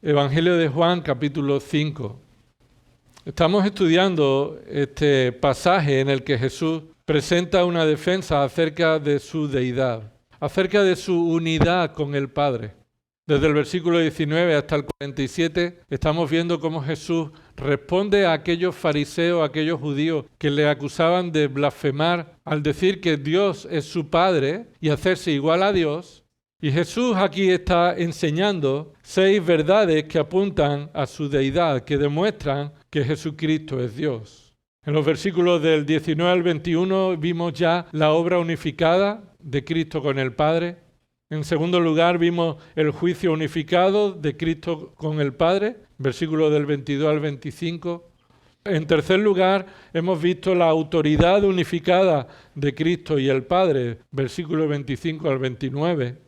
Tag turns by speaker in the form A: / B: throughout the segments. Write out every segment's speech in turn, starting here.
A: Evangelio de Juan, capítulo 5. Estamos estudiando este pasaje en el que Jesús presenta una defensa acerca de su deidad, acerca de su unidad con el Padre. Desde el versículo 19 hasta el 47 estamos viendo cómo Jesús responde a aquellos fariseos, a aquellos judíos que le acusaban de blasfemar al decir que Dios es su Padre y hacerse igual a Dios. Y Jesús aquí está enseñando 6 verdades que apuntan a su deidad, que demuestran que Jesucristo es Dios. En los versículos del 19 al 21 vimos ya la obra unificada de Cristo con el Padre. En segundo lugar vimos el juicio unificado de Cristo con el Padre, versículos del 22 al 25. En tercer lugar hemos visto la autoridad unificada de Cristo y el Padre, versículos 25 al 29.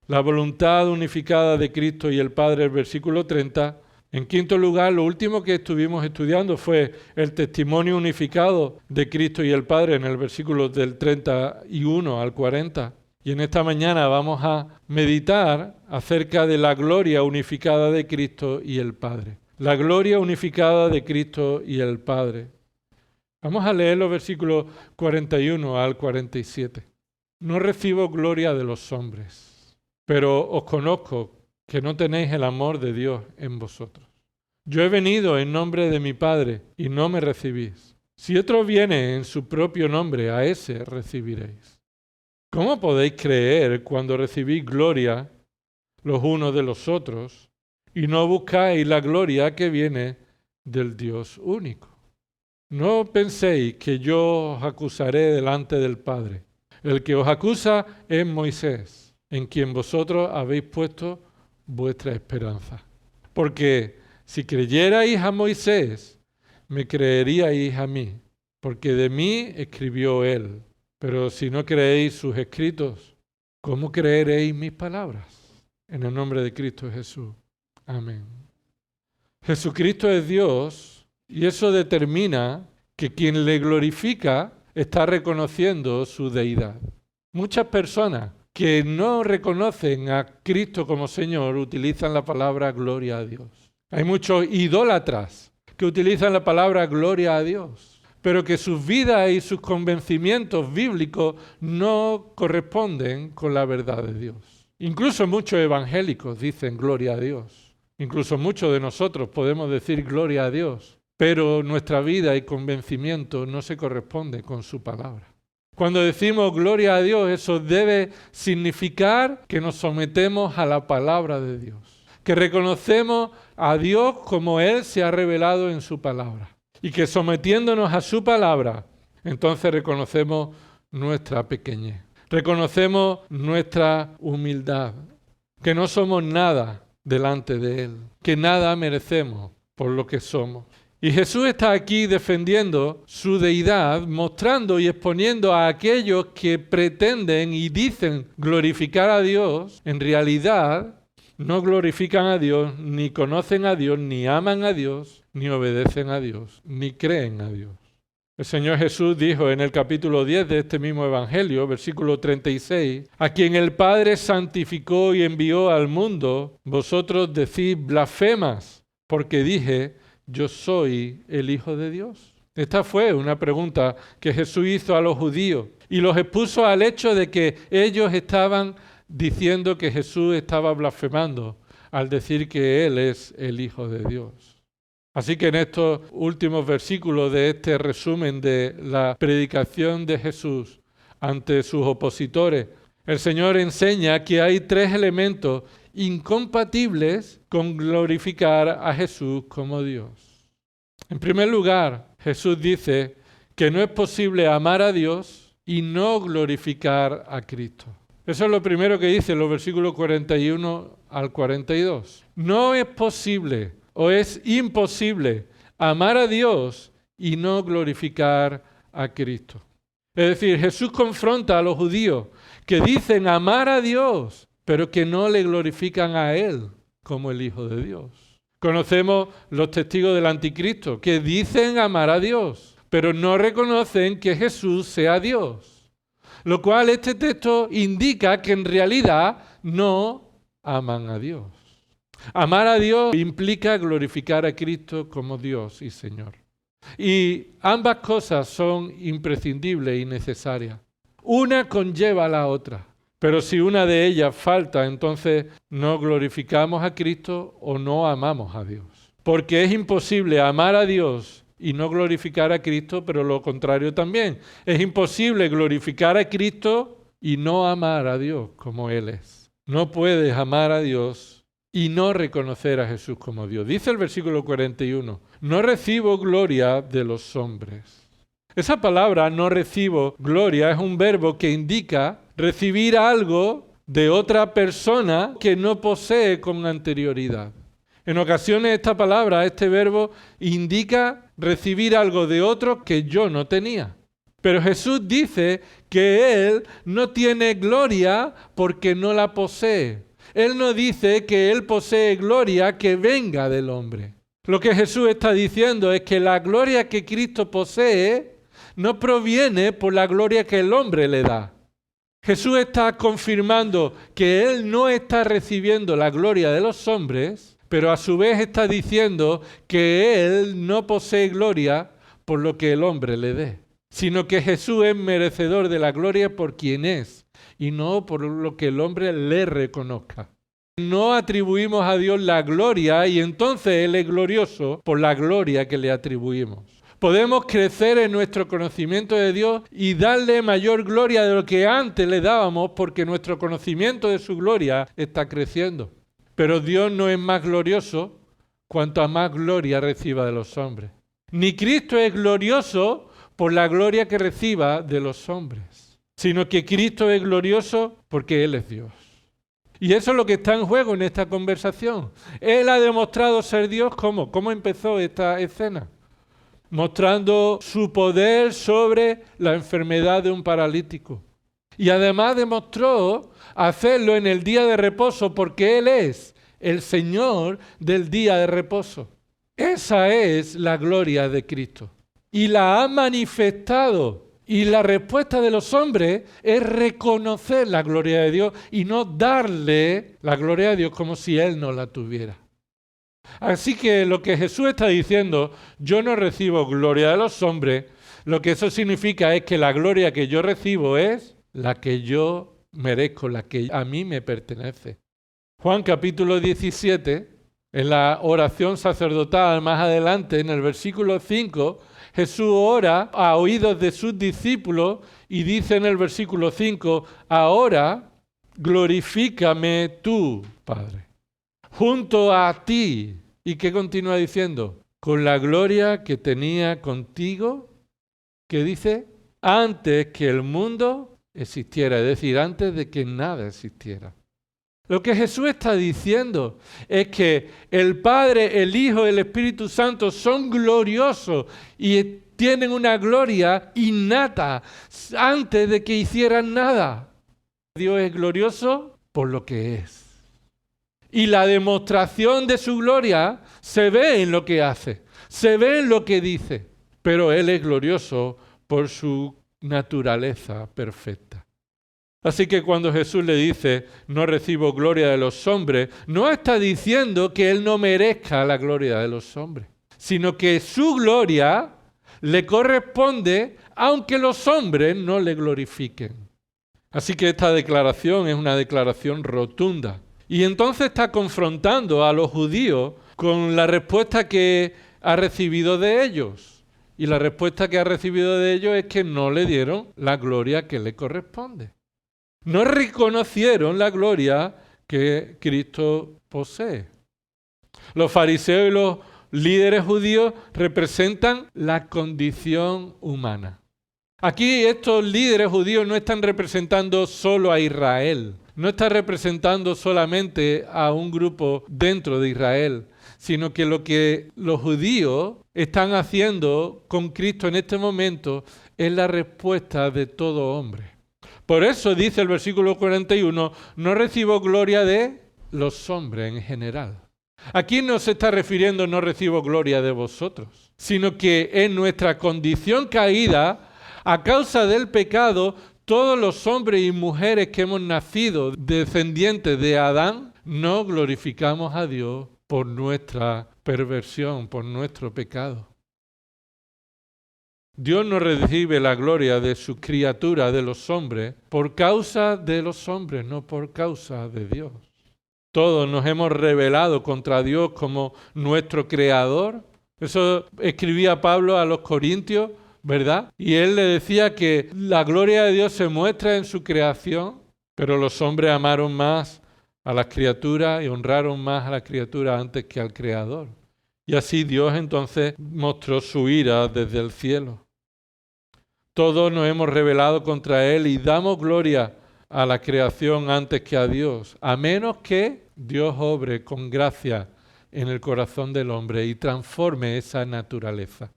A: La voluntad unificada de Cristo y el Padre, el versículo 30. En quinto lugar, lo último que estuvimos estudiando fue el testimonio unificado de Cristo y el Padre en el versículo del 31 al 40. Y en esta mañana vamos a meditar acerca de la gloria unificada de Cristo y el Padre. La gloria unificada de Cristo y el Padre. Vamos a leer los versículos 41 al 47. No recibo gloria de los hombres, pero os conozco que no tenéis el amor de Dios en vosotros. Yo he venido en nombre de mi Padre y no me recibís. Si otro viene en su propio nombre, a ese recibiréis. ¿Cómo podéis creer cuando recibís gloria los unos de los otros y no buscáis la gloria que viene del Dios único? No penséis que yo os acusaré delante del Padre. El que os acusa es Moisés, en quien vosotros habéis puesto vuestra esperanza. Porque si creyerais a Moisés, me creeríais a mí, porque de mí escribió él. Pero si no creéis sus escritos, ¿cómo creeréis mis palabras? En el nombre de Cristo Jesús. Amén. Jesucristo es Dios y eso determina que quien le glorifica está reconociendo su deidad. Muchas personas que no reconocen a Cristo como Señor utilizan la palabra gloria a Dios. Hay muchos idólatras que utilizan la palabra gloria a Dios, pero que sus vidas y sus convencimientos bíblicos no corresponden con la verdad de Dios. Incluso muchos evangélicos dicen gloria a Dios. Incluso muchos de nosotros podemos decir gloria a Dios, pero nuestra vida y convencimiento no se corresponden con su palabra. Cuando decimos gloria a Dios, eso debe significar que nos sometemos a la palabra de Dios, que reconocemos a Dios como Él se ha revelado en su palabra y que sometiéndonos a su palabra, entonces reconocemos nuestra pequeñez, reconocemos nuestra humildad, que no somos nada delante de Él, que nada merecemos por lo que somos. Y Jesús está aquí defendiendo su deidad, mostrando y exponiendo a aquellos que pretenden y dicen glorificar a Dios, en realidad no glorifican a Dios, ni conocen a Dios, ni aman a Dios, ni obedecen a Dios, ni creen a Dios. El Señor Jesús dijo en el capítulo 10 de este mismo Evangelio, versículo 36, a quien el Padre santificó y envió al mundo, vosotros decís blasfemas, porque dije, ¿yo soy el Hijo de Dios? Esta fue una pregunta que Jesús hizo a los judíos y los expuso al hecho de que ellos estaban diciendo que Jesús estaba blasfemando al decir que Él es el Hijo de Dios. Así que en estos últimos versículos de este resumen de la predicación de Jesús ante sus opositores, el Señor enseña que hay 3 elementos incompatibles con glorificar a Jesús como Dios. En primer lugar, Jesús dice que no es posible amar a Dios y no glorificar a Cristo. Eso es lo primero que dice en los versículos 41 al 42. No es posible o es imposible amar a Dios y no glorificar a Cristo. Es decir, Jesús confronta a los judíos que dicen amar a Dios, pero que no le glorifican a Él como el Hijo de Dios. Conocemos los testigos del anticristo que dicen amar a Dios, pero no reconocen que Jesús sea Dios. Lo cual este texto indica que en realidad no aman a Dios. Amar a Dios implica glorificar a Cristo como Dios y Señor. Y ambas cosas son imprescindibles y necesarias. Una conlleva a la otra. Pero si una de ellas falta, entonces no glorificamos a Cristo o no amamos a Dios. Porque es imposible amar a Dios y no glorificar a Cristo, pero lo contrario también. Es imposible glorificar a Cristo y no amar a Dios como Él es. No puedes amar a Dios y no reconocer a Jesús como Dios. Dice el versículo 41, no recibo gloria de los hombres. Esa palabra, no recibo gloria, es un verbo que indica recibir algo de otra persona que no posee con anterioridad. En ocasiones esta palabra, este verbo, indica recibir algo de otro que yo no tenía. Pero Jesús dice que Él no tiene gloria porque no la posee. Él no dice que Él posee gloria que venga del hombre. Lo que Jesús está diciendo es que la gloria que Cristo posee no proviene por la gloria que el hombre le da. Jesús está confirmando que Él no está recibiendo la gloria de los hombres, pero a su vez está diciendo que Él no posee gloria por lo que el hombre le dé, sino que Jesús es merecedor de la gloria por quien es y no por lo que el hombre le reconozca. No atribuimos a Dios la gloria y entonces Él es glorioso por la gloria que le atribuimos. Podemos crecer en nuestro conocimiento de Dios y darle mayor gloria de lo que antes le dábamos porque nuestro conocimiento de su gloria está creciendo. Pero Dios no es más glorioso cuanto a más gloria reciba de los hombres. Ni Cristo es glorioso por la gloria que reciba de los hombres, sino que Cristo es glorioso porque Él es Dios. Y eso es lo que está en juego en esta conversación. Él ha demostrado ser Dios. ¿Cómo? ¿Cómo empezó esta escena? Mostrando su poder sobre la enfermedad de un paralítico. Y además demostró hacerlo en el día de reposo porque Él es el Señor del día de reposo. Esa es la gloria de Cristo. Y la ha manifestado. Y la respuesta de los hombres es reconocer la gloria de Dios y no darle la gloria a Dios como si Él no la tuviera. Así que lo que Jesús está diciendo, yo no recibo gloria de los hombres, lo que eso significa es que la gloria que yo recibo es la que yo merezco, la que a mí me pertenece. Juan capítulo 17, en la oración sacerdotal más adelante, en el versículo 5, Jesús ora a oídos de sus discípulos y dice en el versículo 5, ahora glorifícame tú, Padre, junto a ti. ¿Y qué continúa diciendo? Con la gloria que tenía contigo, que dice, antes que el mundo existiera, es decir, antes de que nada existiera. Lo que Jesús está diciendo es que el Padre, el Hijo y el Espíritu Santo son gloriosos y tienen una gloria innata antes de que hicieran nada. Dios es glorioso por lo que es. Y la demostración de su gloria se ve en lo que hace, se ve en lo que dice, pero Él es glorioso por su naturaleza perfecta. Así que cuando Jesús le dice, no recibo gloria de los hombres, no está diciendo que Él no merezca la gloria de los hombres, sino que su gloria le corresponde aunque los hombres no le glorifiquen. Así que esta declaración es una declaración rotunda. Y entonces está confrontando a los judíos con la respuesta que ha recibido de ellos. Y la respuesta que ha recibido de ellos es que no le dieron la gloria que le corresponde. No reconocieron la gloria que Cristo posee. Los fariseos y los líderes judíos representan la condición humana. Aquí estos líderes judíos no están representando solo a Israel, no están representando solamente a un grupo dentro de Israel, sino que lo que los judíos están haciendo con Cristo en este momento es la respuesta de todo hombre. Por eso dice el versículo 41, no recibo gloria de los hombres en general. Aquí no se está refiriendo no recibo gloria de vosotros, sino que en nuestra condición caída, a causa del pecado, todos los hombres y mujeres que hemos nacido descendientes de Adán, no glorificamos a Dios por nuestra perversión, por nuestro pecado. Dios no recibe la gloria de su criatura, de los hombres, por causa de los hombres, no por causa de Dios. Todos nos hemos rebelado contra Dios como nuestro creador. Eso escribía Pablo a los Corintios, ¿verdad? Y él le decía que la gloria de Dios se muestra en su creación, pero los hombres amaron más a las criaturas y honraron más a las criaturas antes que al Creador. Y así Dios entonces mostró su ira desde el cielo. Todos nos hemos rebelado contra Él y damos gloria a la creación antes que a Dios, a menos que Dios obre con gracia en el corazón del hombre y transforme esa naturaleza.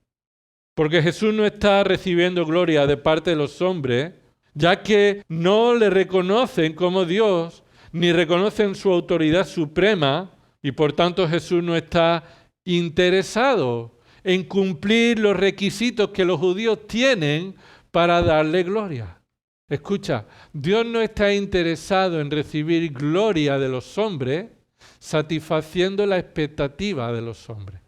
A: Porque Jesús no está recibiendo gloria de parte de los hombres, ya que no le reconocen como Dios, ni reconocen su autoridad suprema, y por tanto Jesús no está interesado en cumplir los requisitos que los judíos tienen para darle gloria. Escucha, Dios no está interesado en recibir gloria de los hombres, satisfaciendo la expectativa de los hombres.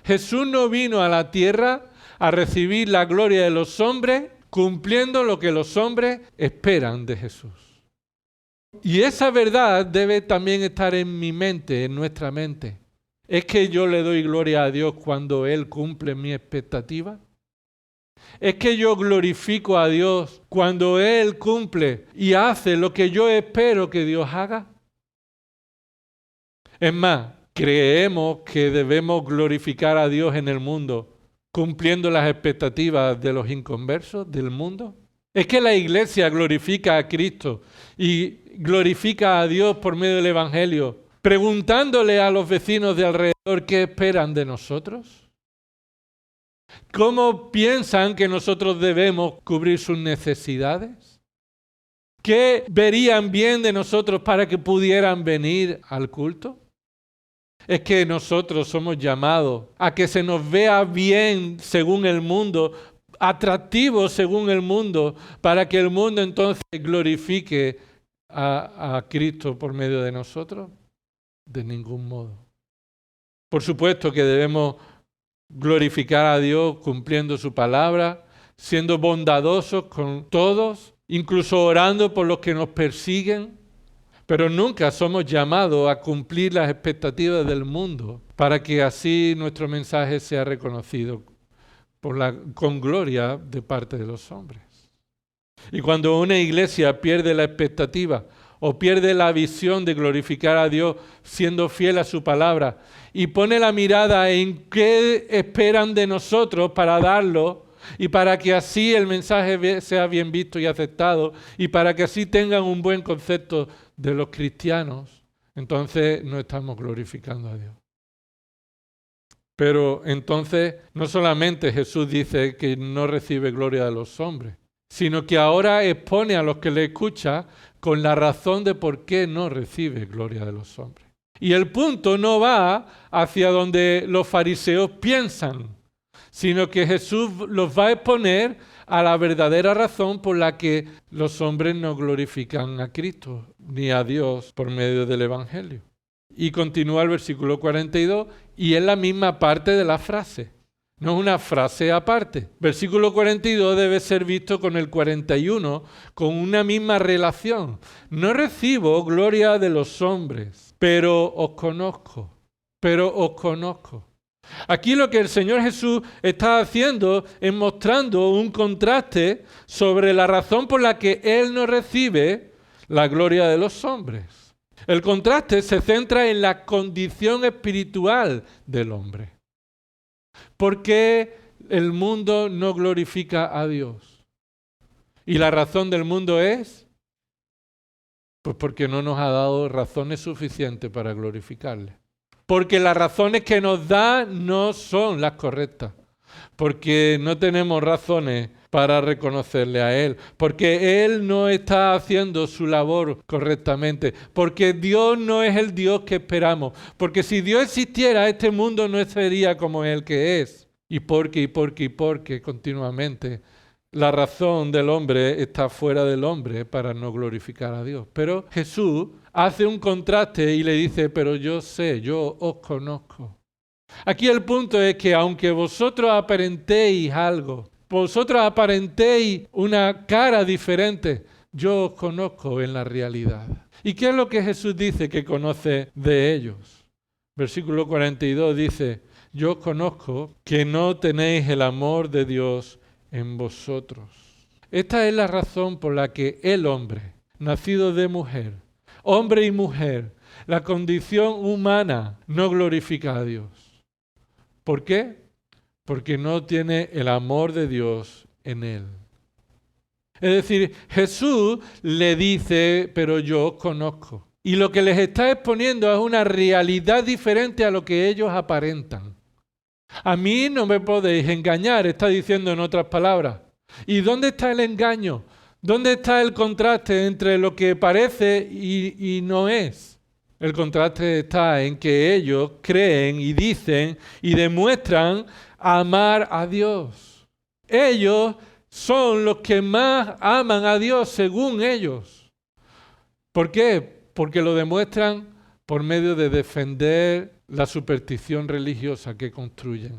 A: Jesús no vino a la tierra a recibir la gloria de los hombres, cumpliendo lo que los hombres esperan de Jesús. Y esa verdad debe también estar en mi mente, en nuestra mente. ¿Es que yo le doy gloria a Dios cuando Él cumple mi expectativa? ¿Es que yo glorifico a Dios cuando Él cumple y hace lo que yo espero que Dios haga? Es más, creemos que debemos glorificar a Dios en el mundo cumpliendo las expectativas de los inconversos del mundo. ¿Es que la iglesia glorifica a Cristo y glorifica a Dios por medio del Evangelio, preguntándole a los vecinos de alrededor qué esperan de nosotros? ¿Cómo piensan que nosotros debemos cubrir sus necesidades? ¿Qué verían bien de nosotros para que pudieran venir al culto? Es que nosotros somos llamados a que se nos vea bien según el mundo, atractivos según el mundo, para que el mundo entonces glorifique a Cristo por medio de nosotros. De ningún modo. Por supuesto que debemos glorificar a Dios cumpliendo su palabra, siendo bondadosos con todos, incluso orando por los que nos persiguen, pero nunca somos llamados a cumplir las expectativas del mundo para que así nuestro mensaje sea reconocido con gloria de parte de los hombres. Y cuando una iglesia pierde la expectativa o pierde la visión de glorificar a Dios siendo fiel a su palabra y pone la mirada en qué esperan de nosotros para darlo y para que así el mensaje sea bien visto y aceptado y para que así tengan un buen concepto de los cristianos, entonces no estamos glorificando a Dios. Pero entonces no solamente Jesús dice que no recibe gloria de los hombres, sino que ahora expone a los que le escuchan con la razón de por qué no recibe gloria de los hombres. Y el punto no va hacia donde los fariseos piensan, sino que Jesús los va a exponer a la verdadera razón por la que los hombres no glorifican a Cristo ni a Dios por medio del Evangelio. Y continúa el versículo 42 y es la misma parte de la frase. No es una frase aparte. Versículo 42 debe ser visto con el 41, con una misma relación. No recibo gloria de los hombres, pero os conozco. Aquí lo que el Señor Jesús está haciendo es mostrando un contraste sobre la razón por la que Él no recibe la gloria de los hombres. El contraste se centra en la condición espiritual del hombre. ¿Por qué el mundo no glorifica a Dios? Y la razón del mundo es, pues porque no nos ha dado razones suficientes para glorificarle. Porque las razones que nos da no son las correctas. Porque no tenemos razones para reconocerle a Él. Porque Él no está haciendo su labor correctamente. Porque Dios no es el Dios que esperamos. Porque si Dios existiera, este mundo no sería como el que es. Y porque continuamente la razón del hombre está fuera del hombre para no glorificar a Dios. Pero Jesús hace un contraste y le dice, pero yo sé, yo os conozco. Aquí el punto es que aunque vosotros aparentéis algo, vosotros aparentéis una cara diferente, yo os conozco en la realidad. ¿Y qué es lo que Jesús dice que conoce de ellos? Versículo 42 dice, yo os conozco que no tenéis el amor de Dios en vosotros. Esta es la razón por la que el hombre, nacido de mujer, hombre y mujer, la condición humana no glorifica a Dios. ¿Por qué? Porque no tiene el amor de Dios en él. Es decir, Jesús le dice, pero yo os conozco. Y lo que les está exponiendo es una realidad diferente a lo que ellos aparentan. A mí no me podéis engañar, está diciendo en otras palabras. ¿Y dónde está el engaño? ¿Dónde está el contraste entre lo que parece y no es? El contraste está en que ellos creen y dicen y demuestran amar a Dios. Ellos son los que más aman a Dios según ellos. ¿Por qué? Porque lo demuestran por medio de defender la superstición religiosa que construyen.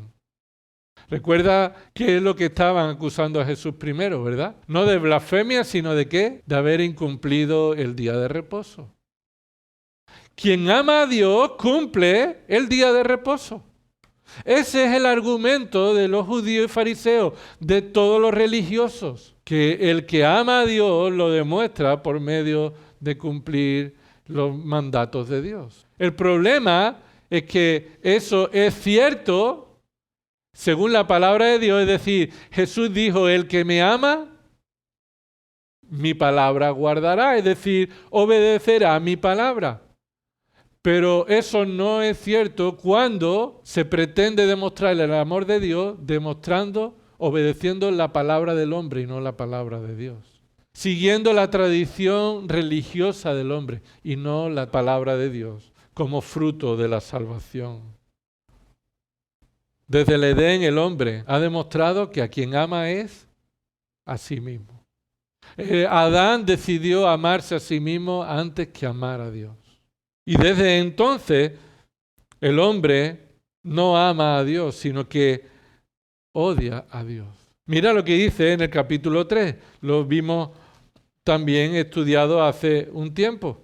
A: Recuerda qué es lo que estaban acusando a Jesús primero, ¿verdad? No de blasfemia, sino de ¿qué? De haber incumplido el día de reposo. Quien ama a Dios cumple el día de reposo. Ese es el argumento de los judíos y fariseos, de todos los religiosos, que el que ama a Dios lo demuestra por medio de cumplir los mandatos de Dios. El problema es que eso es cierto según la palabra de Dios, es decir, Jesús dijo, el que me ama, mi palabra guardará, es decir, obedecerá mi palabra. Pero eso no es cierto cuando se pretende demostrar el amor de Dios obedeciendo la palabra del hombre y no la palabra de Dios. Siguiendo la tradición religiosa del hombre y no la palabra de Dios como fruto de la salvación. Desde el Edén el hombre ha demostrado que a quien ama es a sí mismo. Adán decidió amarse a sí mismo antes que amar a Dios. Y desde entonces el hombre no ama a Dios, sino que odia a Dios. Mira lo que dice en el capítulo 3. Lo vimos también estudiado hace un tiempo.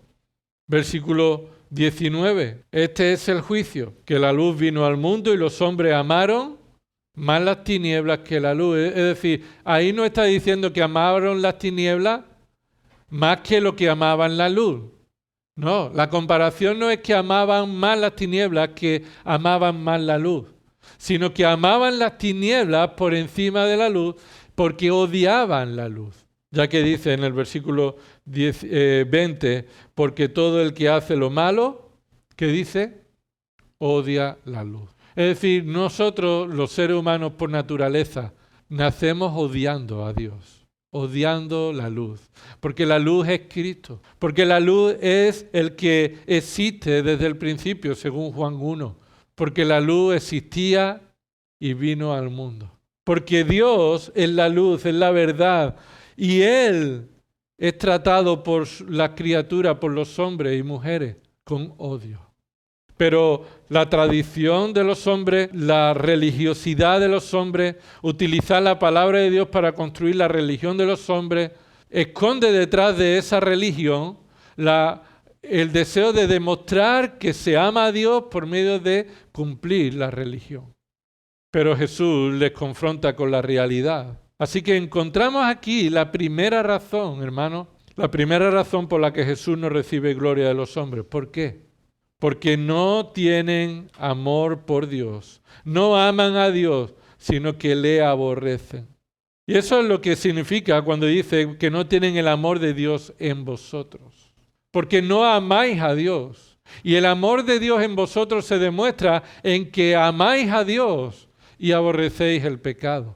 A: Versículo 19. Este es el juicio, que la luz vino al mundo y los hombres amaron más las tinieblas que la luz. Es decir, ahí no está diciendo que amaron las tinieblas más que lo que amaban la luz. No, la comparación no es que amaban más las tinieblas que amaban más la luz, sino que amaban las tinieblas por encima de la luz porque odiaban la luz. Ya que dice en el versículo 20, porque todo el que hace lo malo, ¿qué dice? Odia la luz. Es decir, nosotros los seres humanos por naturaleza nacemos odiando a Dios, odiando la luz, porque la luz es Cristo, porque la luz es el que existe desde el principio, según Juan 1, porque la luz existía y vino al mundo, porque Dios es la luz, es la verdad, y Él es tratado por las criaturas, por los hombres y mujeres, con odio. Pero la tradición de los hombres, la religiosidad de los hombres, utilizar la palabra de Dios para construir la religión de los hombres, esconde detrás de esa religión el deseo de demostrar que se ama a Dios por medio de cumplir la religión. Pero Jesús les confronta con la realidad. Así que encontramos aquí la primera razón, hermanos, la primera razón por la que Jesús no recibe gloria de los hombres. ¿Por qué? Porque no tienen amor por Dios, no aman a Dios, sino que le aborrecen. Y eso es lo que significa cuando dice que no tienen el amor de Dios en vosotros. Porque no amáis a Dios. Y el amor de Dios en vosotros se demuestra en que amáis a Dios y aborrecéis el pecado.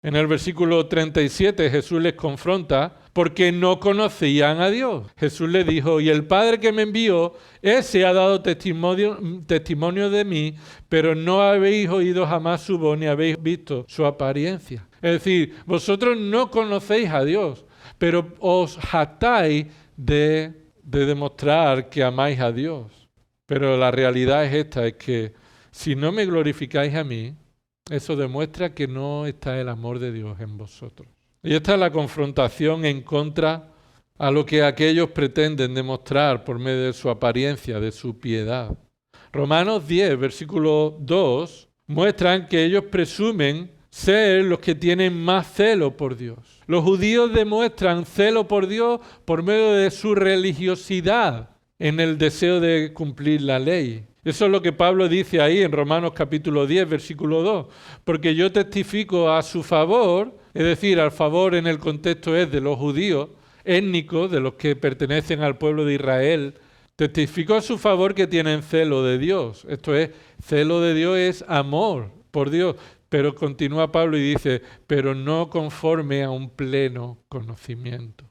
A: En el versículo 37 Jesús les confronta porque no conocían a Dios. Jesús le dijo, y el Padre que me envió, ese ha dado testimonio de mí, pero no habéis oído jamás su voz ni habéis visto su apariencia. Es decir, vosotros no conocéis a Dios, pero os jactáis de demostrar que amáis a Dios. Pero la realidad es esta, es que si no me glorificáis a mí, eso demuestra que no está el amor de Dios en vosotros. Y esta es la confrontación en contra a lo que aquellos pretenden demostrar por medio de su apariencia, de su piedad. Romanos 10, versículo 2, muestran que ellos presumen ser los que tienen más celo por Dios. Los judíos demuestran celo por Dios por medio de su religiosidad en el deseo de cumplir la ley. Eso es lo que Pablo dice ahí en Romanos capítulo 10, versículo 2. Porque yo testifico a su favor, es decir, al favor en el contexto es de los judíos étnicos, de los que pertenecen al pueblo de Israel, testifico a su favor que tienen celo de Dios. Esto es, celo de Dios es amor por Dios. Pero continúa Pablo y dice, pero no conforme a un pleno conocimiento.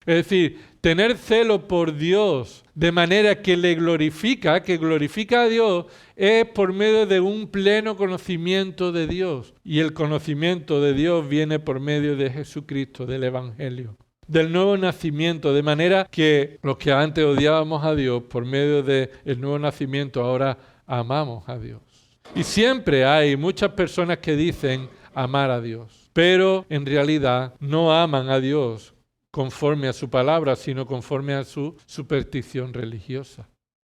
A: Es decir, tener celo por Dios de manera que le glorifica, que glorifica a Dios, es por medio de un pleno conocimiento de Dios. Y el conocimiento de Dios viene por medio de Jesucristo, del Evangelio, del nuevo nacimiento. De manera que los que antes odiábamos a Dios, por medio del nuevo nacimiento, ahora amamos a Dios. Y siempre hay muchas personas que dicen amar a Dios, pero en realidad no aman a Dios conforme a su palabra, sino conforme a su superstición religiosa.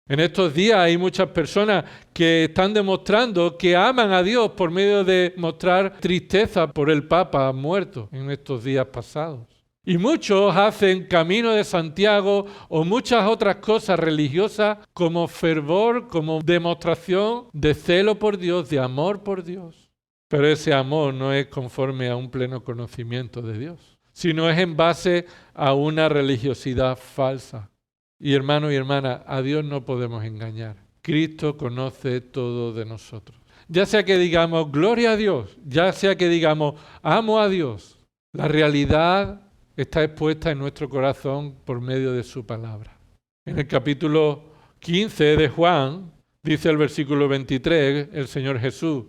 A: En estos días hay muchas personas que están demostrando que aman a Dios por medio de mostrar tristeza por el Papa muerto en estos días pasados. Y muchos hacen Camino de Santiago o muchas otras cosas religiosas como fervor, como demostración de celo por Dios, de amor por Dios. Pero ese amor no es conforme a un pleno conocimiento de Dios, sino es en base a una religiosidad falsa. Y hermano y hermana, a Dios no podemos engañar. Cristo conoce todo de nosotros. Ya sea que digamos gloria a Dios, ya sea que digamos amo a Dios, la realidad está expuesta en nuestro corazón por medio de su palabra. En el capítulo 15 de Juan, dice el versículo 23, el Señor Jesús,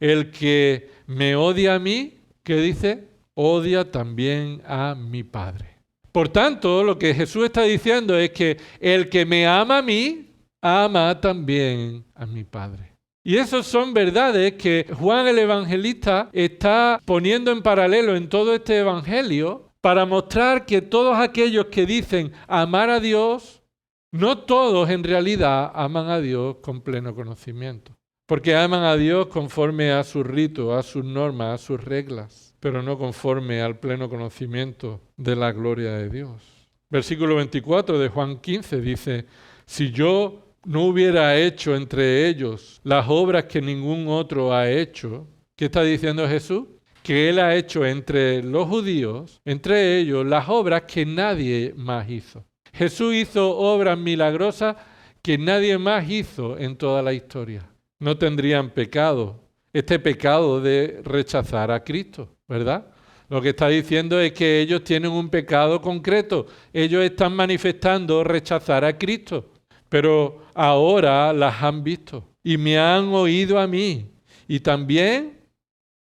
A: el que me odia a mí, ¿qué dice? Odia también a mi Padre. Por tanto, lo que Jesús está diciendo es que el que me ama a mí, ama también a mi Padre. Y esas son verdades que Juan el Evangelista está poniendo en paralelo en todo este Evangelio para mostrar que todos aquellos que dicen amar a Dios, no todos en realidad aman a Dios con pleno conocimiento. Porque aman a Dios conforme a sus ritos, a sus normas, a sus reglas, pero no conforme al pleno conocimiento de la gloria de Dios. Versículo 24 de Juan 15 dice, si yo no hubiera hecho entre ellos las obras que ningún otro ha hecho, ¿qué está diciendo Jesús? Que Él ha hecho entre los judíos, entre ellos, las obras que nadie más hizo. Jesús hizo obras milagrosas que nadie más hizo en toda la historia. No tendrían pecado, este pecado de rechazar a Cristo, ¿verdad? Lo que está diciendo es que ellos tienen un pecado concreto. Ellos están manifestando rechazar a Cristo, pero ahora las han visto y me han oído a mí y también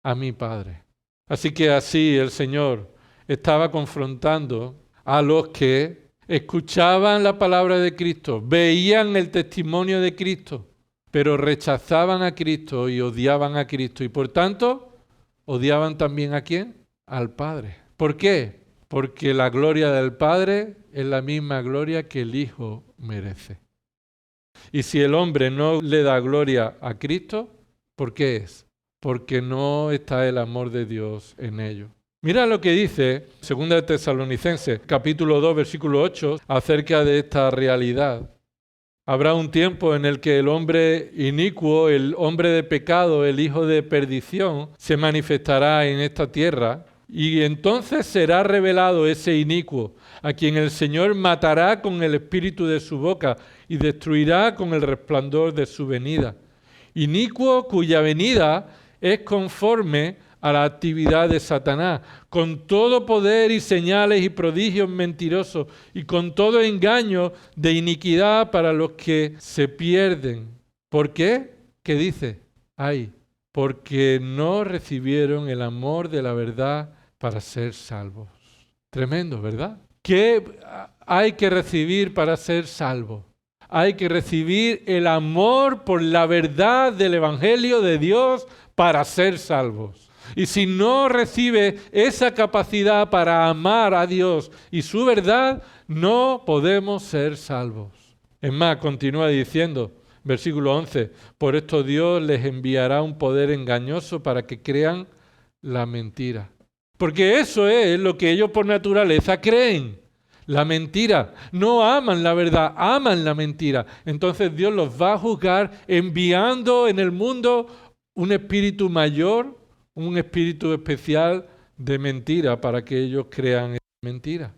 A: a mi Padre. Así que así el Señor estaba confrontando a los que escuchaban la palabra de Cristo, veían el testimonio de Cristo, pero rechazaban a Cristo y odiaban a Cristo. Y por tanto, odiaban también ¿a quién? Al Padre. ¿Por qué? Porque la gloria del Padre es la misma gloria que el Hijo merece. Y si el hombre no le da gloria a Cristo, ¿por qué es? Porque no está el amor de Dios en ello. Mira lo que dice 2 de Tesalonicenses, capítulo 2, versículo 8, acerca de esta realidad. Habrá un tiempo en el que el hombre inicuo, el hombre de pecado, el hijo de perdición, se manifestará en esta tierra, y entonces será revelado ese inicuo, a quien el Señor matará con el espíritu de su boca y destruirá con el resplandor de su venida. Inicuo cuya venida es conforme a la actividad de Satanás, con todo poder y señales y prodigios mentirosos y con todo engaño de iniquidad para los que se pierden. ¿Por qué? ¿Qué dice? Porque no recibieron el amor de la verdad para ser salvos. Tremendo, ¿verdad? ¿Qué hay que recibir para ser salvo? Hay que recibir el amor por la verdad del Evangelio de Dios para ser salvos. Y si no recibe esa capacidad para amar a Dios y su verdad, no podemos ser salvos. Es más, continúa diciendo, versículo 11, por esto Dios les enviará un poder engañoso para que crean la mentira. Porque eso es lo que ellos por naturaleza creen. La mentira. No aman la verdad, aman la mentira. Entonces Dios los va a juzgar enviando en el mundo un espíritu mayor, un espíritu especial de mentira para que ellos crean esa mentira.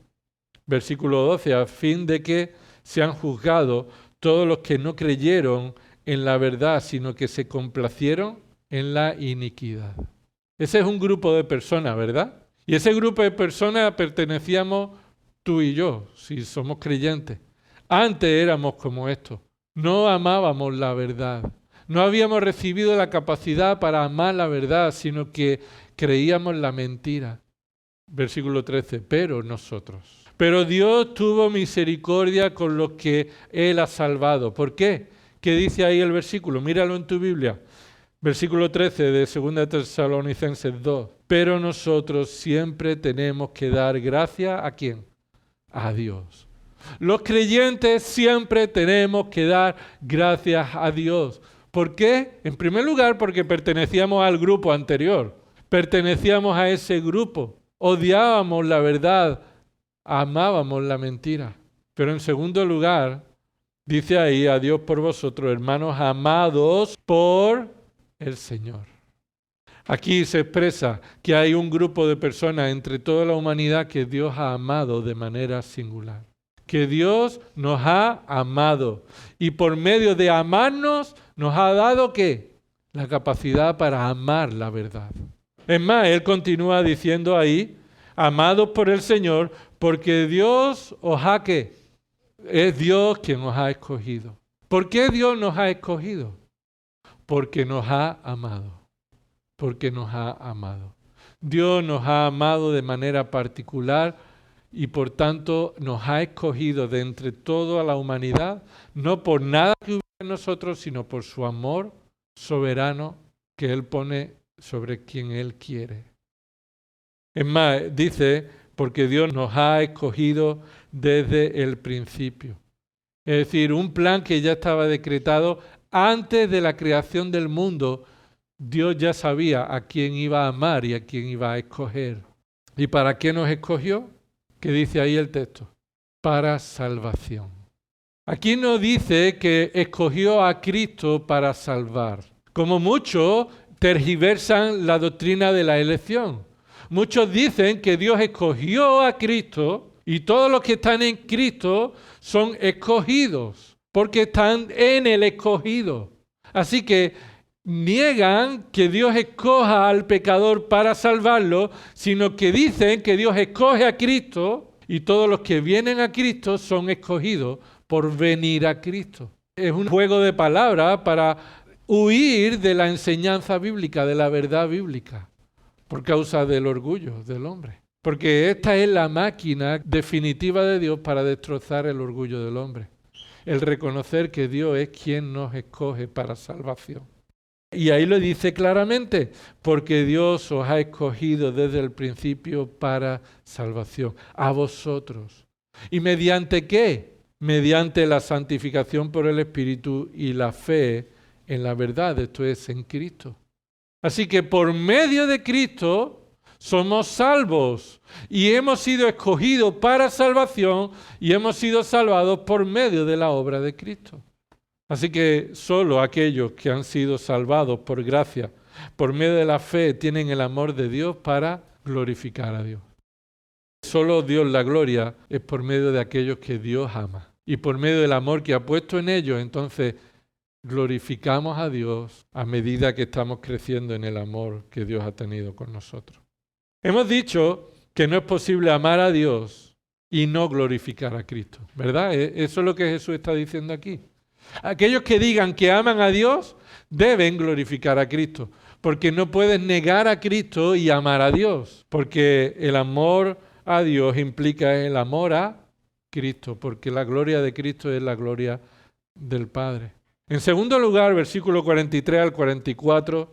A: Versículo 12, a fin de que sean juzgados todos los que no creyeron en la verdad, sino que se complacieron en la iniquidad. Ese es un grupo de personas, ¿verdad? Y ese grupo de personas pertenecíamos tú y yo, si somos creyentes. Antes éramos como estos. No amábamos la verdad. No habíamos recibido la capacidad para amar la verdad, sino que creíamos la mentira. Versículo 13, pero Dios tuvo misericordia con los que Él ha salvado. ¿Por qué? ¿Qué dice ahí el versículo? Míralo en tu Biblia. Versículo 13 de 2 Tesalonicenses 2. Pero nosotros siempre tenemos que dar gracias ¿a quién? A Dios. Los creyentes siempre tenemos que dar gracias a Dios. ¿Por qué? En primer lugar, porque pertenecíamos al grupo anterior. Pertenecíamos a ese grupo. Odiábamos la verdad, amábamos la mentira. Pero en segundo lugar, dice ahí, a Dios por vosotros, hermanos amados por el Señor. Aquí se expresa que hay un grupo de personas entre toda la humanidad que Dios ha amado de manera singular. Que Dios nos ha amado y por medio de amarnos nos ha dado ¿qué? La capacidad para amar la verdad. Es más, Él continúa diciendo ahí, amados por el Señor, porque Dios os ha ¿qué? Es Dios quien nos ha escogido. ¿Por qué Dios nos ha escogido? Porque nos ha amado. Porque nos ha amado. Dios nos ha amado de manera particular y por tanto nos ha escogido de entre toda la humanidad, no por nada que hubiera en nosotros, sino por su amor soberano que Él pone sobre quien Él quiere. Es más, dice, porque Dios nos ha escogido desde el principio. Es decir, un plan que ya estaba decretado antes de la creación del mundo. Dios ya sabía a quién iba a amar y a quién iba a escoger. ¿Y para qué nos escogió? ¿Qué dice ahí el texto? Para salvación. Aquí no dice que escogió a Cristo para salvar. Como muchos tergiversan la doctrina de la elección. Muchos dicen que Dios escogió a Cristo y todos los que están en Cristo son escogidos porque están en el escogido. Así que niegan que Dios escoja al pecador para salvarlo, sino que dicen que Dios escoge a Cristo y todos los que vienen a Cristo son escogidos por venir a Cristo. Es un juego de palabras para huir de la enseñanza bíblica, de la verdad bíblica, por causa del orgullo del hombre. Porque esta es la máquina definitiva de Dios para destrozar el orgullo del hombre. El reconocer que Dios es quien nos escoge para salvación. Y ahí lo dice claramente, porque Dios os ha escogido desde el principio para salvación, a vosotros. ¿Y mediante qué? Mediante la santificación por el Espíritu y la fe en la verdad, esto es, en Cristo. Así que por medio de Cristo somos salvos y hemos sido escogidos para salvación y hemos sido salvados por medio de la obra de Cristo. Así que solo aquellos que han sido salvados por gracia, por medio de la fe, tienen el amor de Dios para glorificar a Dios. Solo Dios la gloria es por medio de aquellos que Dios ama. Y por medio del amor que ha puesto en ellos, entonces glorificamos a Dios a medida que estamos creciendo en el amor que Dios ha tenido con nosotros. Hemos dicho que no es posible amar a Dios y no glorificar a Cristo, ¿verdad? Eso es lo que Jesús está diciendo aquí. Aquellos que digan que aman a Dios deben glorificar a Cristo, porque no puedes negar a Cristo y amar a Dios, porque el amor a Dios implica el amor a Cristo, porque la gloria de Cristo es la gloria del Padre. En segundo lugar, versículo 43 al 44,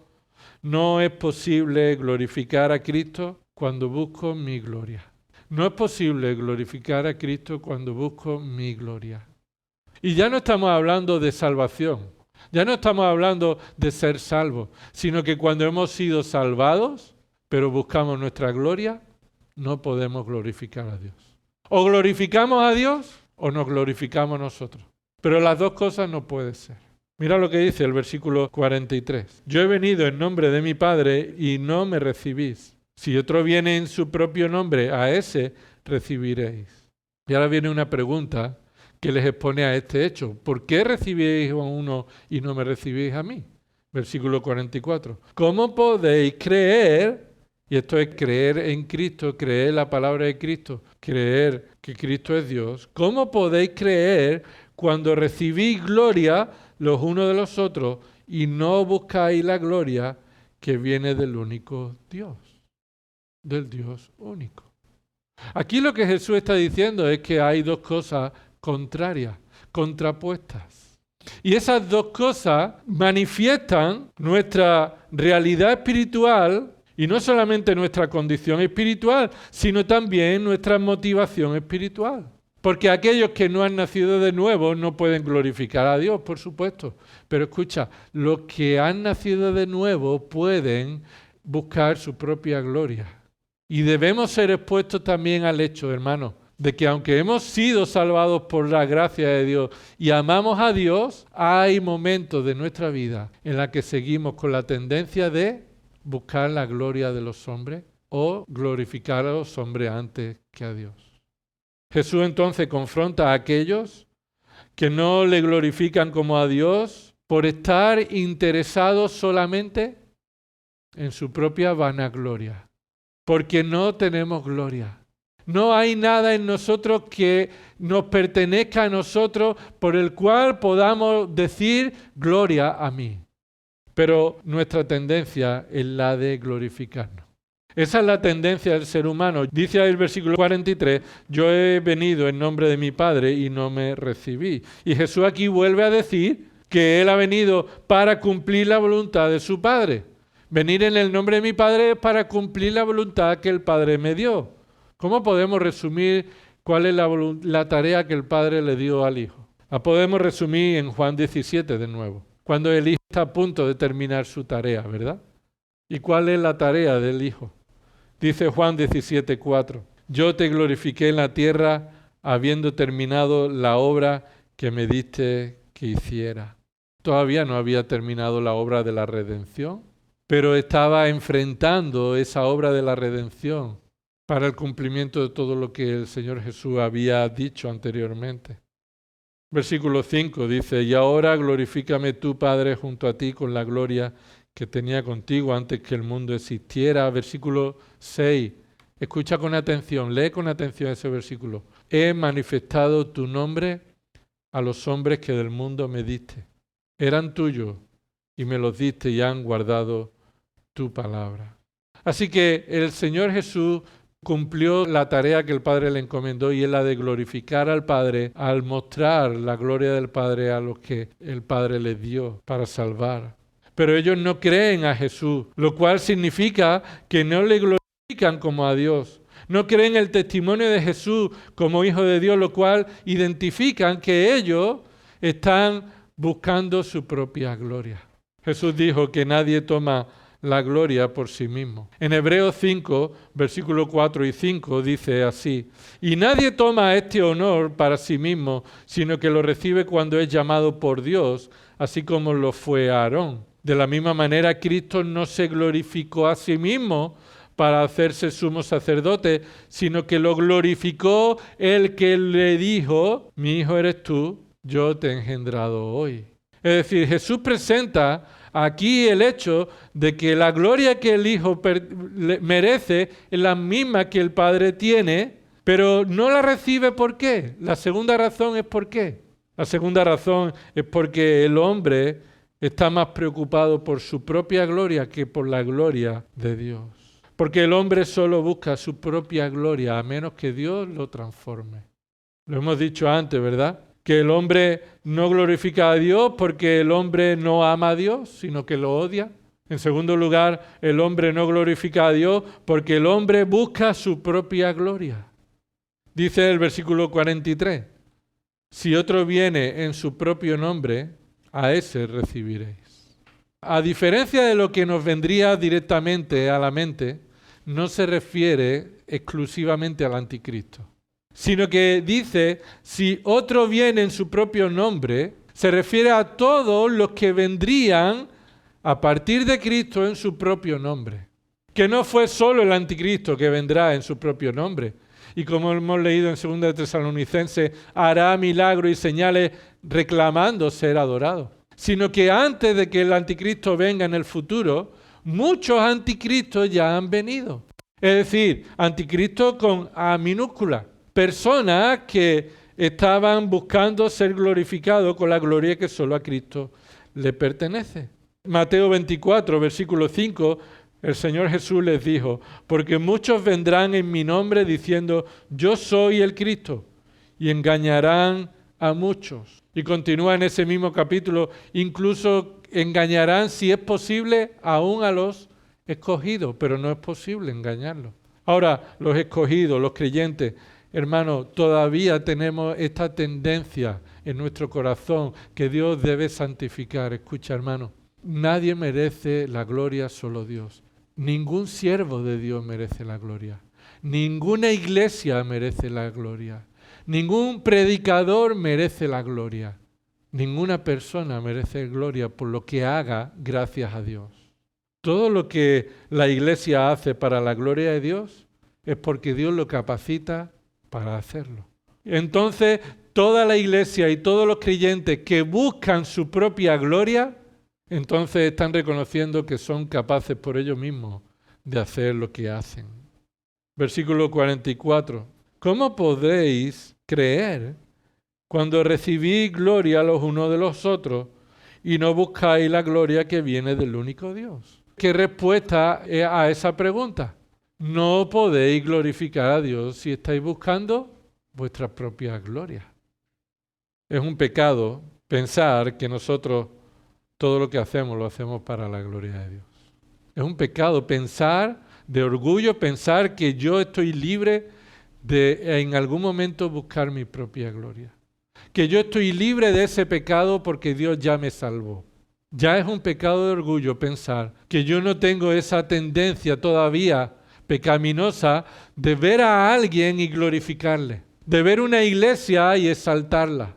A: no es posible glorificar a Cristo cuando busco mi gloria. No es posible glorificar a Cristo cuando busco mi gloria. Y ya no estamos hablando de salvación, ya no estamos hablando de ser salvos, sino que cuando hemos sido salvados, pero buscamos nuestra gloria, no podemos glorificar a Dios. O glorificamos a Dios o nos glorificamos nosotros. Pero las dos cosas no pueden ser. Mira lo que dice el versículo 43. Yo he venido en nombre de mi Padre y no me recibís. Si otro viene en su propio nombre, a ese recibiréis. Y ahora viene una pregunta que les expone a este hecho. ¿Por qué recibís a uno y no me recibís a mí? Versículo 44. ¿Cómo podéis creer? Y esto es creer en Cristo, creer la palabra de Cristo, creer que Cristo es Dios. ¿Cómo podéis creer cuando recibís gloria los unos de los otros y no buscáis la gloria que viene del único Dios, del Dios único? Aquí lo que Jesús está diciendo es que hay dos cosas contrarias, contrapuestas. Y esas dos cosas manifiestan nuestra realidad espiritual y no solamente nuestra condición espiritual, sino también nuestra motivación espiritual. Porque aquellos que no han nacido de nuevo no pueden glorificar a Dios, por supuesto. Pero escucha, los que han nacido de nuevo pueden buscar su propia gloria. Y debemos ser expuestos también al hecho, hermanos, de que aunque hemos sido salvados por la gracia de Dios y amamos a Dios, hay momentos de nuestra vida en la que seguimos con la tendencia de buscar la gloria de los hombres o glorificar a los hombres antes que a Dios. Jesús entonces confronta a aquellos que no le glorifican como a Dios por estar interesados solamente en su propia vanagloria, porque no tenemos gloria. No hay nada en nosotros que nos pertenezca a nosotros por el cual podamos decir gloria a mí. Pero nuestra tendencia es la de glorificarnos. Esa es la tendencia del ser humano. Dice ahí el versículo 43, yo he venido en nombre de mi Padre y no me recibí. Y Jesús aquí vuelve a decir que Él ha venido para cumplir la voluntad de su Padre. Venir en el nombre de mi Padre es para cumplir la voluntad que el Padre me dio. ¿Cómo podemos resumir cuál es la tarea que el Padre le dio al Hijo? La podemos resumir en Juan 17 de nuevo, cuando el Hijo está a punto de terminar su tarea, ¿verdad? ¿Y cuál es la tarea del Hijo? Dice Juan 17:4, yo te glorifiqué en la tierra habiendo terminado la obra que me diste que hiciera. Todavía no había terminado la obra de la redención, pero estaba enfrentando esa obra de la redención para el cumplimiento de todo lo que el Señor Jesús había dicho anteriormente. Versículo 5 dice, y ahora glorifícame tú, Padre, junto a ti con la gloria que tenía contigo antes que el mundo existiera. Versículo 6, escucha con atención, lee con atención ese versículo. He manifestado tu nombre a los hombres que del mundo me diste. Eran tuyos y me los diste y han guardado tu palabra. Así que el Señor Jesús cumplió la tarea que el Padre le encomendó y es la de glorificar al Padre al mostrar la gloria del Padre a los que el Padre les dio para salvar. Pero ellos no creen a Jesús, lo cual significa que no le glorifican como a Dios. No creen el testimonio de Jesús como Hijo de Dios, lo cual identifican que ellos están buscando su propia gloria. Jesús dijo que nadie toma la gloria por sí mismo. En Hebreos 5, versículos 4 y 5 dice así, y nadie toma este honor para sí mismo, sino que lo recibe cuando es llamado por Dios, así como lo fue Aarón. De la misma manera, Cristo no se glorificó a sí mismo para hacerse sumo sacerdote, sino que lo glorificó el que le dijo, mi hijo eres tú, yo te he engendrado hoy. Es decir, Jesús presenta aquí el hecho de que la gloria que el Hijo merece es la misma que el Padre tiene, pero no la recibe. ¿Por qué? La segunda razón es ¿por qué? La segunda razón es porque el hombre está más preocupado por su propia gloria que por la gloria de Dios. Porque el hombre solo busca su propia gloria, a menos que Dios lo transforme. Lo hemos dicho antes, ¿verdad? Que el hombre no glorifica a Dios porque el hombre no ama a Dios, sino que lo odia. En segundo lugar, el hombre no glorifica a Dios porque el hombre busca su propia gloria. Dice el versículo 43, si otro viene en su propio nombre, a ese recibiréis. A diferencia de lo que nos vendría directamente a la mente, no se refiere exclusivamente al anticristo, sino que dice, si otro viene en su propio nombre, se refiere a todos los que vendrían a partir de Cristo en su propio nombre. Que no fue solo el anticristo que vendrá en su propio nombre. Y como hemos leído en 2 de Tesalonicenses, hará milagros y señales reclamando ser adorado. Sino que antes de que el anticristo venga en el futuro, muchos anticristos ya han venido. Es decir, anticristo con A minúscula. Personas que estaban buscando ser glorificados con la gloria que solo a Cristo le pertenece. Mateo 24, versículo 5, el Señor Jesús les dijo, porque muchos vendrán en mi nombre diciendo, yo soy el Cristo, y engañarán a muchos. Y continúa en ese mismo capítulo, incluso engañarán, si es posible, aún a los escogidos, pero no es posible engañarlos. Ahora, los escogidos, los creyentes, hermanos, todavía tenemos esta tendencia en nuestro corazón que Dios debe santificar. Escucha, hermano, nadie merece la gloria, solo Dios. Ningún siervo de Dios merece la gloria. Ninguna iglesia merece la gloria. Ningún predicador merece la gloria. Ninguna persona merece gloria por lo que haga gracias a Dios. Todo lo que la iglesia hace para la gloria de Dios es porque Dios lo capacita para hacerlo. Entonces, toda la iglesia y todos los creyentes que buscan su propia gloria, entonces están reconociendo que son capaces por ellos mismos de hacer lo que hacen. Versículo 44. ¿Cómo podréis creer cuando recibís gloria los unos de los otros y no buscáis la gloria que viene del único Dios? ¿Qué respuesta es a esa pregunta? No podéis glorificar a Dios si estáis buscando vuestra propia gloria. Es un pecado pensar que nosotros todo lo que hacemos lo hacemos para la gloria de Dios. Es un pecado pensar de orgullo, pensar que yo estoy libre de en algún momento buscar mi propia gloria. Que yo estoy libre de ese pecado porque Dios ya me salvó. Ya es un pecado de orgullo pensar que yo no tengo esa tendencia todavía pecaminosa de ver a alguien y glorificarle. De ver una iglesia y exaltarla.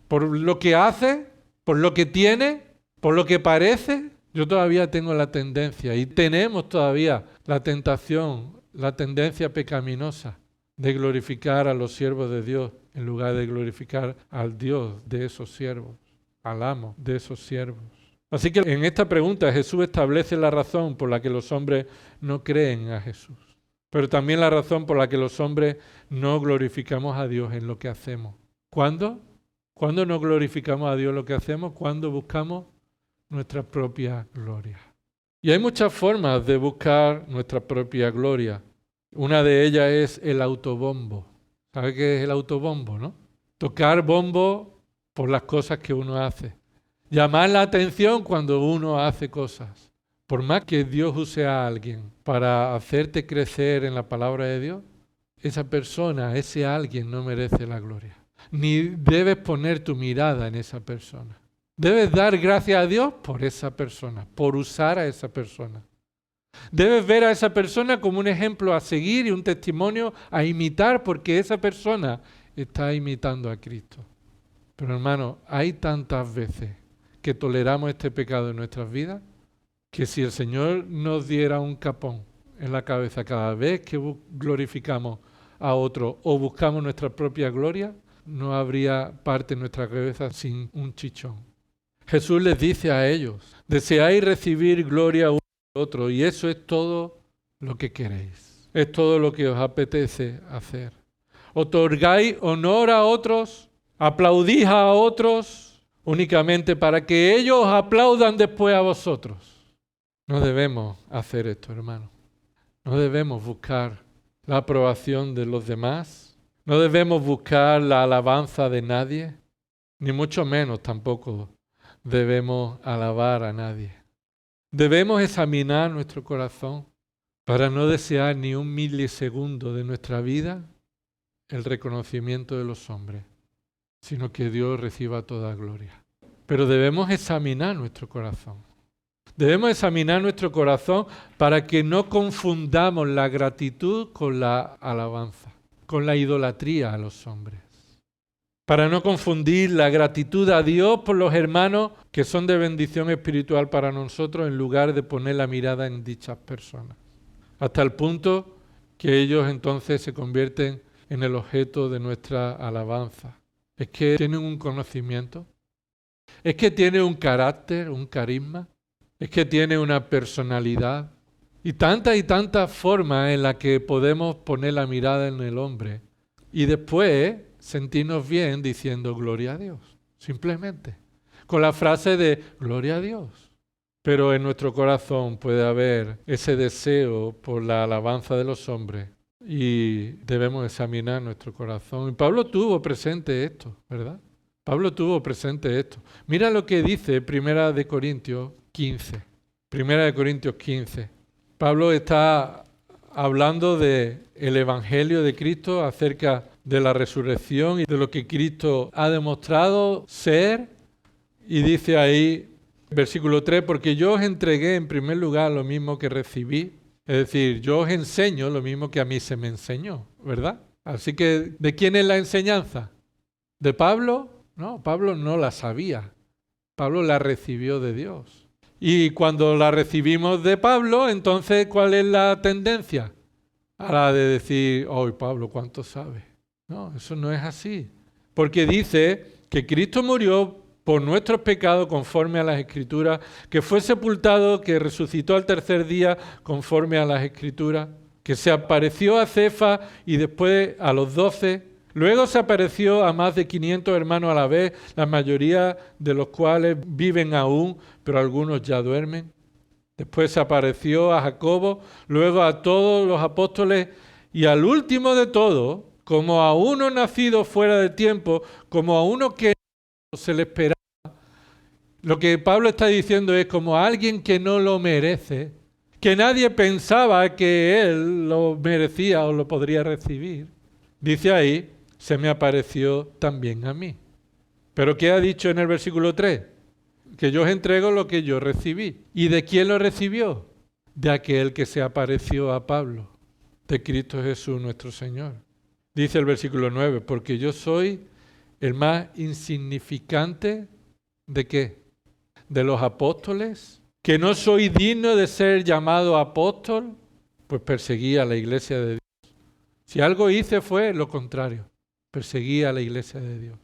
A: Por lo que hace, por lo que tiene, por lo que parece, yo todavía tengo la tendencia y tenemos todavía la tentación, la tendencia pecaminosa de glorificar a los siervos de Dios en lugar de glorificar al Dios de esos siervos, al amo de esos siervos. Así que en esta pregunta Jesús establece la razón por la que los hombres no creen a Jesús, pero también la razón por la que los hombres no glorificamos a Dios en lo que hacemos. ¿Cuándo? ¿Cuándo no glorificamos a Dios en lo que hacemos? Cuando buscamos nuestra propia gloria. Y hay muchas formas de buscar nuestra propia gloria. Una de ellas es el autobombo. ¿Sabe qué es el autobombo, no? Tocar bombo por las cosas que uno hace. Llamar la atención cuando uno hace cosas. Por más que Dios use a alguien para hacerte crecer en la palabra de Dios, esa persona, ese alguien no merece la gloria. Ni debes poner tu mirada en esa persona. Debes dar gracias a Dios por esa persona, por usar a esa persona. Debes ver a esa persona como un ejemplo a seguir y un testimonio a imitar, porque esa persona está imitando a Cristo. Pero hermano, hay tantas veces que toleramos este pecado en nuestras vidas, que si el Señor nos diera un capón en la cabeza cada vez que glorificamos a otro o buscamos nuestra propia gloria, no habría parte en nuestra cabeza sin un chichón. Jesús les dice a ellos, deseáis recibir gloria uno de otro, y eso es todo lo que queréis. Es todo lo que os apetece hacer. Otorgáis honor a otros, aplaudís a otros únicamente para que ellos aplaudan después a vosotros. No debemos hacer esto, hermano. No debemos buscar la aprobación de los demás. No debemos buscar la alabanza de nadie, ni mucho menos tampoco debemos alabar a nadie. Debemos examinar nuestro corazón para no desear ni un milisegundo de nuestra vida el reconocimiento de los hombres, sino que Dios reciba toda gloria. Pero debemos examinar nuestro corazón. Debemos examinar nuestro corazón para que no confundamos la gratitud con la alabanza, con la idolatría a los hombres. Para no confundir la gratitud a Dios por los hermanos que son de bendición espiritual para nosotros en lugar de poner la mirada en dichas personas. Hasta el punto que ellos entonces se convierten en el objeto de nuestra alabanza. Es que tienen un conocimiento, es que tienen un carácter, un carisma, es que tienen una personalidad y tantas formas en las que podemos poner la mirada en el hombre y después sentirnos bien diciendo gloria a Dios, simplemente, con la frase de gloria a Dios. Pero en nuestro corazón puede haber ese deseo por la alabanza de los hombres y debemos examinar nuestro corazón. Y Pablo tuvo presente esto, ¿verdad? Pablo tuvo presente esto. Mira lo que dice Primera de Corintios 15. Primera de Corintios 15. Pablo está hablando del Evangelio de Cristo acerca de la resurrección y de lo que Cristo ha demostrado ser. Y dice ahí, versículo 3, porque yo os entregué en primer lugar lo mismo que recibí. Es decir, yo os enseño lo mismo que a mí se me enseñó, ¿verdad? Así que, ¿de quién es la enseñanza? ¿De Pablo? No, Pablo no la sabía. Pablo la recibió de Dios. Y cuando la recibimos de Pablo, entonces, ¿cuál es la tendencia? A la de decir, ¡ay, Pablo, cuánto sabe! No, eso no es así. Porque dice que Cristo murió por nuestros pecados conforme a las Escrituras, que fue sepultado, que resucitó al tercer día conforme a las Escrituras, que se apareció a Cefas y después a los 12. Luego se apareció a más de 500 hermanos a la vez, la mayoría de los cuales viven aún, pero algunos ya duermen. Después se apareció a Jacobo, luego a todos los apóstoles y al último de todos, como a uno nacido fuera de tiempo, como a uno que se le esperaba. Lo que Pablo está diciendo es como a alguien que no lo merece, que nadie pensaba que él lo merecía o lo podría recibir. Dice ahí, se me apareció también a mí. ¿Pero qué ha dicho en el versículo 3? Que yo os entrego lo que yo recibí. ¿Y de quién lo recibió? De aquel que se apareció a Pablo, de Cristo Jesús nuestro Señor. Dice el versículo 9, porque yo soy el más insignificante ¿de qué? De los apóstoles, que no soy digno de ser llamado apóstol, pues perseguía a la iglesia de Dios. Si algo hice fue lo contrario, perseguía a la iglesia de Dios.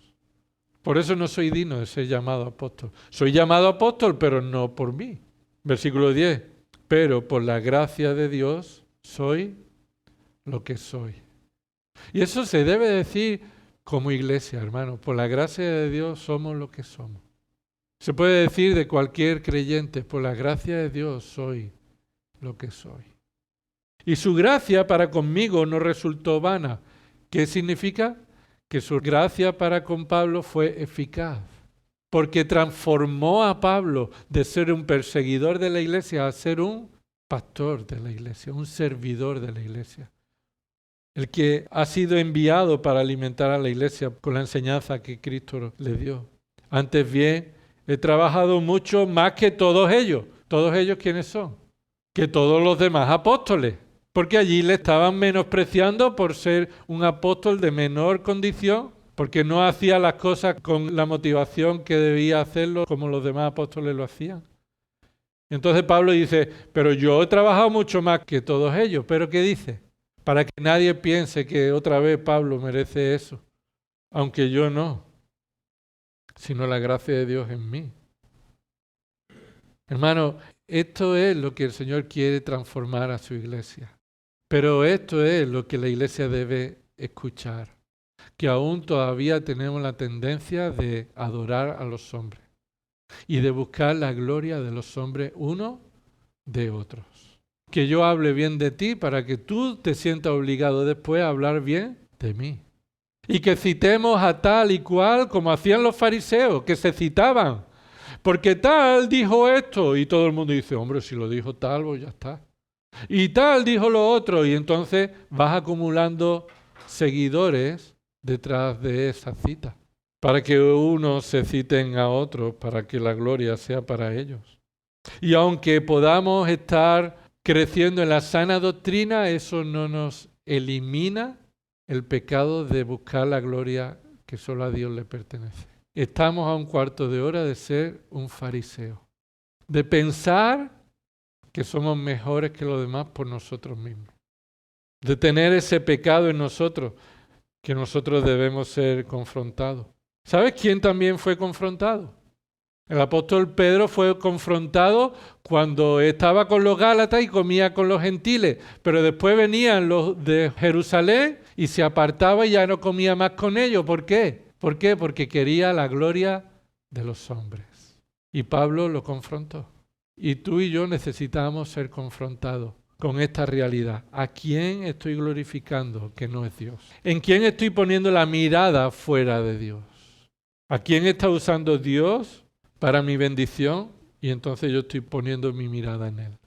A: Por eso no soy digno de ser llamado apóstol. Soy llamado apóstol, pero no por mí. Versículo 10, pero por la gracia de Dios soy lo que soy. Y eso se debe decir como iglesia, hermano. Por la gracia de Dios somos lo que somos. Se puede decir de cualquier creyente, por la gracia de Dios soy lo que soy. Y su gracia para conmigo no resultó vana. ¿Qué significa? Que su gracia para con Pablo fue eficaz. Porque transformó a Pablo de ser un perseguidor de la iglesia a ser un pastor de la iglesia, un servidor de la iglesia. El que ha sido enviado para alimentar a la iglesia con la enseñanza que Cristo le dio. Antes bien, he trabajado mucho más que todos ellos. ¿Todos ellos quiénes son? Que todos los demás apóstoles. Porque allí le estaban menospreciando por ser un apóstol de menor condición, porque no hacía las cosas con la motivación que debía hacerlo como los demás apóstoles lo hacían. Entonces Pablo dice, pero yo he trabajado mucho más que todos ellos. ¿Pero qué dice? Para que nadie piense que otra vez Pablo merece eso, aunque yo no, sino la gracia de Dios en mí. Hermano, esto es lo que el Señor quiere transformar a su iglesia. Pero esto es lo que la iglesia debe escuchar. Que aún todavía tenemos la tendencia de adorar a los hombres y de buscar la gloria de los hombres uno de otros. Que yo hable bien de ti para que tú te sientas obligado después a hablar bien de mí. Y que citemos a tal y cual como hacían los fariseos, que se citaban. Porque tal dijo esto y todo el mundo dice, hombre, si lo dijo tal, pues ya está. Y tal dijo lo otro y entonces vas acumulando seguidores detrás de esa cita. Para que unos se citen a otros, para que la gloria sea para ellos. Y aunque podamos estar creciendo en la sana doctrina, eso no nos elimina el pecado de buscar la gloria que solo a Dios le pertenece. Estamos a un cuarto de hora de ser un fariseo, de pensar que somos mejores que los demás por nosotros mismos, de tener ese pecado en nosotros, que nosotros debemos ser confrontados. ¿Sabes quién también fue confrontado? El apóstol Pedro fue confrontado cuando estaba con los Gálatas y comía con los gentiles, pero después venían los de Jerusalén y se apartaba y ya no comía más con ellos. ¿Por qué? ¿Por qué? Porque quería la gloria de los hombres. Y Pablo lo confrontó. Y tú y yo necesitamos ser confrontados con esta realidad. ¿A quién estoy glorificando que no es Dios? ¿En quién estoy poniendo la mirada fuera de Dios? ¿A quién está usando Dios para mi bendición? Y entonces yo estoy poniendo mi mirada en Él.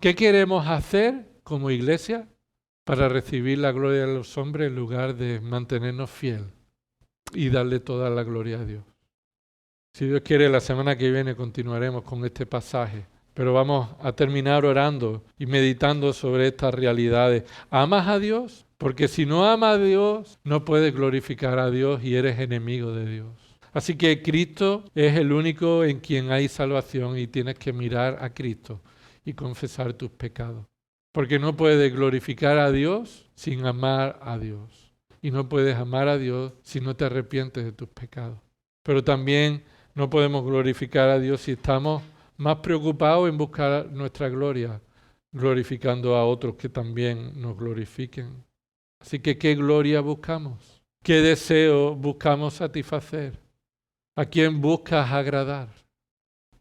A: ¿Qué queremos hacer como iglesia para recibir la gloria de los hombres en lugar de mantenernos fieles y darle toda la gloria a Dios? Si Dios quiere, la semana que viene continuaremos con este pasaje. Pero vamos a terminar orando y meditando sobre estas realidades. ¿Amas a Dios? Porque si no amas a Dios, no puedes glorificar a Dios y eres enemigo de Dios. Así que Cristo es el único en quien hay salvación y tienes que mirar a Cristo y confesar tus pecados. Porque no puedes glorificar a Dios sin amar a Dios. Y no puedes amar a Dios si no te arrepientes de tus pecados. Pero también no podemos glorificar a Dios si estamos más preocupados en buscar nuestra gloria, glorificando a otros que también nos glorifiquen. Así que, ¿qué gloria buscamos? ¿Qué deseo buscamos satisfacer? ¿A quién buscas agradar?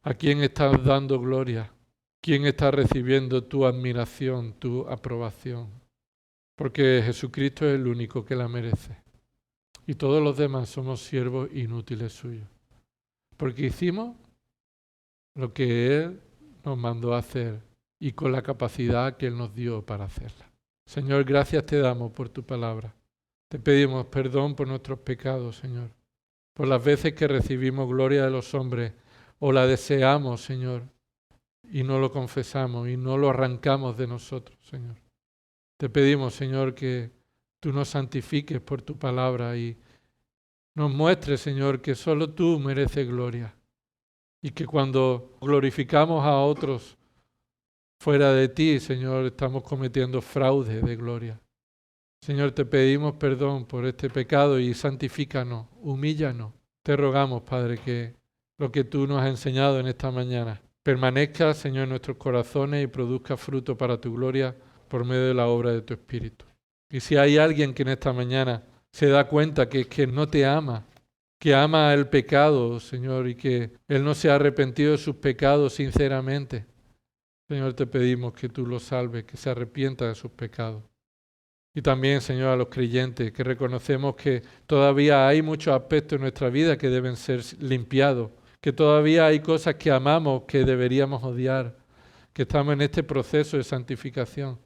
A: ¿A quién estás dando gloria? ¿Quién está recibiendo tu admiración, tu aprobación? Porque Jesucristo es el único que la merece. Y todos los demás somos siervos inútiles suyos. Porque hicimos lo que Él nos mandó a hacer y con la capacidad que Él nos dio para hacerla. Señor, gracias te damos por tu palabra. Te pedimos perdón por nuestros pecados, Señor. Por las veces que recibimos gloria de los hombres o la deseamos, Señor, y no lo confesamos y no lo arrancamos de nosotros, Señor. Te pedimos, Señor, que tú nos santifiques por tu palabra y nos muestres, Señor, que solo tú mereces gloria y que cuando glorificamos a otros fuera de ti, Señor, estamos cometiendo fraude de gloria. Señor, te pedimos perdón por este pecado y santifícanos, humíllanos. Te rogamos, Padre, que lo que tú nos has enseñado en esta mañana permanezca, Señor, en nuestros corazones y produzca fruto para tu gloria por medio de la obra de tu Espíritu. Y si hay alguien que en esta mañana se da cuenta que no te ama, que ama el pecado, Señor, y que Él no se ha arrepentido de sus pecados sinceramente, Señor, te pedimos que tú lo salves, que se arrepienta de sus pecados. Y también, Señor, a los creyentes, que reconocemos que todavía hay muchos aspectos en nuestra vida que deben ser limpiados, que todavía hay cosas que amamos que deberíamos odiar, que estamos en este proceso de santificación.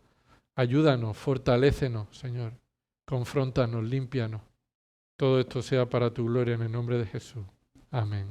A: Ayúdanos, fortalécenos, Señor, confróntanos, límpianos. Todo esto sea para tu gloria en el nombre de Jesús. Amén.